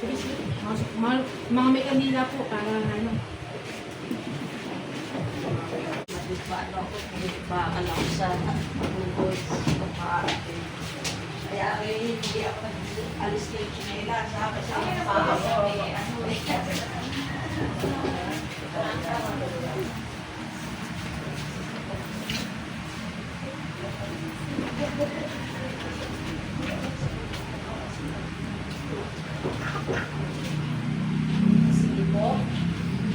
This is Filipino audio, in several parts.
Sige, sige. Mga may kanila po, para ano. Ano ako, baka lang sa bukod sa paatin. Kaya hindi ako nag-alis na yung chinela. Sabi sa mga paa Sige po.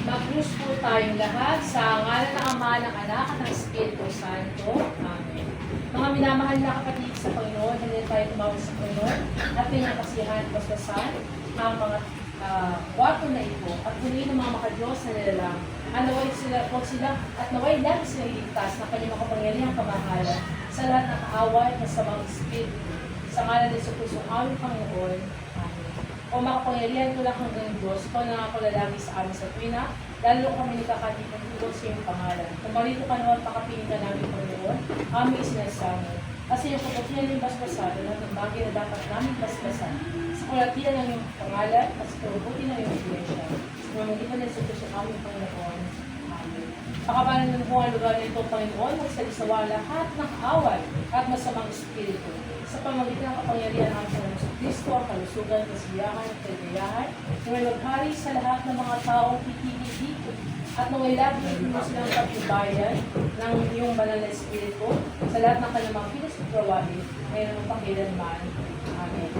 Mag-cross po tayong lahat sa ngalan ng Ama, ng Anak, at ng Espiritu Santo. Amen. Mga minamahal na kapatid sa Panginoon, hindi tayo tumawag sa Panginoon at pinakasihan, bastasan ang mga kwarto na ito at kunin ng mga makadiyos na nilalang. Naway sila po sila at naway lang sila iligtas na kanyang makapangyarihang kamahalan sa lahat ng kaaway at sa mga espiritu. Sa ngalan ng Kristo ang aming Panginoon. Amen. O makapangyarihan ko lang hanggang Diyos, ikaw na nga lagi sa amin sa tuwina, lalo kami nagkakatid ng tulog sa iyong pangalan. Kung marito ka naman, pakapiling ka namin, Panginoon, aming sinasamo. Kasi yung kapatihan ng basbasan, lahat ng bagay na dapat namin basbasan. Sa kulatian ng iyong pangalan, at sa karubuti ng iyong iglesia. Sa pamamagitan ng Kristo sa aming Panginoon. Amen. Pakapalan ng buong lugar na ito, Panginoon, magsalisawa lahat ng kaaway at masamang espiritu. Sa pamamagitan ng kapangyarihan ng Panginoon sa Kristo, ang kalusugan, kasiyahan at kaligayahan, na may maghari sa lahat ng mga taong titigil dito, at nung ilagay mo silang pagbabayan ng iyong banal na espiritu sa lahat ng kanyang mga pinasutrawahin, ngayon ang pangkailanman. Amen.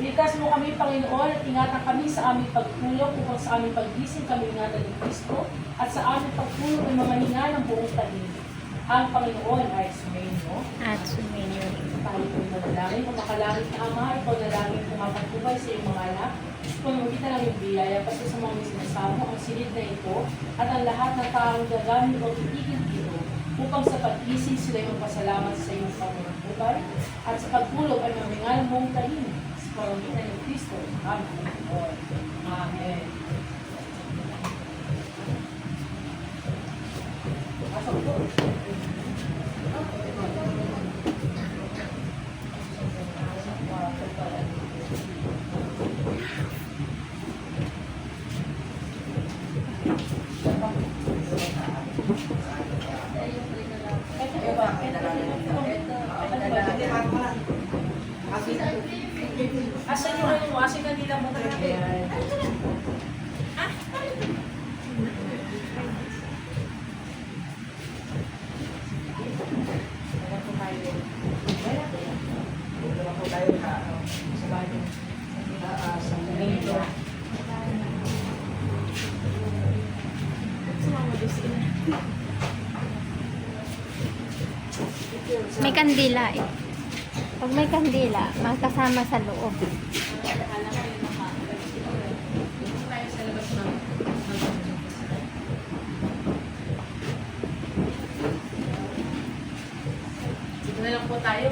Ligtas mo kami, Panginoon, at ingatan kami sa aming pagtulong upang sa aming paggising kami ingatan ng Kristo, at sa aming pagtulong ay mamahinga ng buong tahimik. Ang Panginoon ay sumainyo. At sumainyo. Tayo po manalangin. Kung makalangit na Ama, ikaw na laging pumapatubay sa iyong mga anak. Sa pamamagitan ng iyong biyaya, basta sa mga sinasamo, ang silid na ito, at ang lahat ng taong gagamit o titigil dito, upang sa pag-isig sila yung pasalamat sa iyong pamamagitan, at sa pagtulog ay mamingal mong tahimik sa pamamagitan ng Kristo, ang Panginoon. Amen. Pasok po. Asan yung ano mo? Asan kanila mo na natin? May kandila eh. Pag may kandila, magkasama sa loob. Dito na lang po tayo.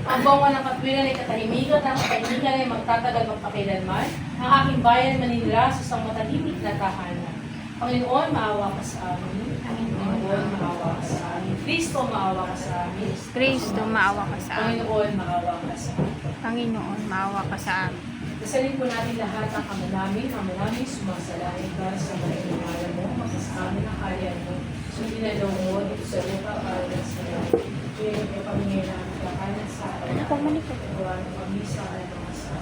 Ang bangon ng katwiran ay katahimikan at ang katahimikan ay magtatagal magpakilanman. Ang aking bayan maninira sa isang matahimik na tahanan. Panginoon, maawa ka sa amin. Panginoon, maawa ka sa amin. Kristo, maawa ka sa amin. Kristo, maawa ka sa amin. Panginoon, maawa ka sa amin. Panginoon, maawa ka sa amin. Dasalin po natin lahat ang ama namin, sumasalain ka sa mga inangalan mo, magsasamin ang kariyan mo. Sundin na daw mo dito sa lupa para sa iyo. Kaya yung pamingay namin kakanan sa akin. Gawa ng pamisa at mga sa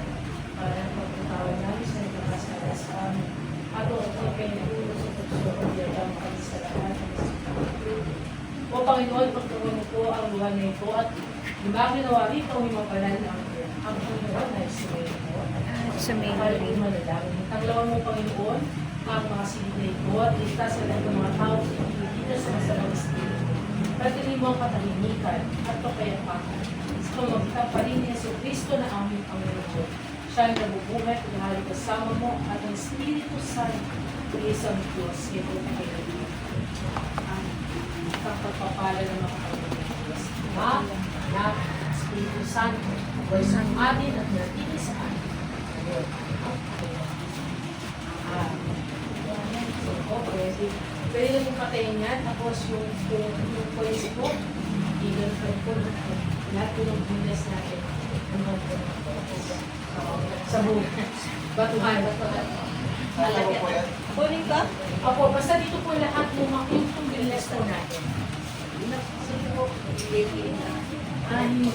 para pagkatawag namin sa nagkakasala sa amin. At o kayo nagulo sa pagsusunod ang kami sa lahat. O Panginoon, pagtuloy mo po ang luhan na ito at ginawa rito ang mapalan ang Panginoon ay sumayin mo. Sumayin mo rin. Tanglawan mo, Panginoon, ang mga silid na ito at ligtas sa lahat ng mga tao sa dito sa masamang espiritu. Pagkili mo ang katahimikan at kapayapakan. Sa pamagitan pa rin ni Jesucristo na aming Panginoon. Siya ang nabubuhay at nahali kasama mo at ang Espiritu Santo ay isang Diyos. Ito na kayo. Ang pagpapala ng mga Diyos. Ama, Anak, Espiritu Santo, o isang atin at natili sa atin. So, pwede na yung patayin yan. Tapos yung pwede po, ilan pa po lahat po ng bilas natin. Ano po? Sa buhay. Batuhan. Lalagyan. Kunin ka? Opo, basta dito po lahat yung itong bilis po natin. Ah, hindi.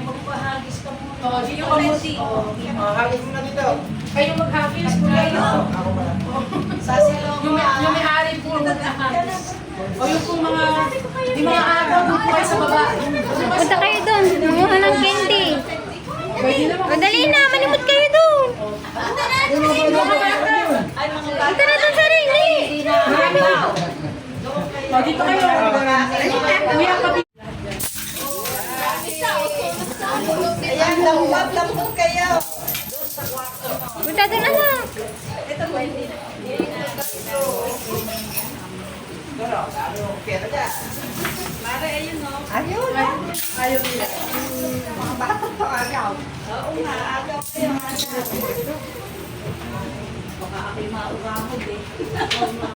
Magpahagis ka muna. Oo, dito ka mo. Hagis mo na dito. Kayo maghagis po na Ako pala. Sa silong yung may-ari po maghagis. O yung pong mga agaw doon po kayo sa baba. Punta kayo doon. Manguha ng candy. Pwede naman. O, dali na. Malimot kayo doon. Ay, mga Punta na doon sa ring. Eh. Marami na. O, dito kayo. Kuya, pati. Ayan, lambot kayo. Punta doon na. Ito mo, hindi na. Pera dyan. Mare, ayun o. Ayun. Ayaw nila. Mga bata pa agaw. Oo nga, agaw kayo. Baka ako'y mauramod eh.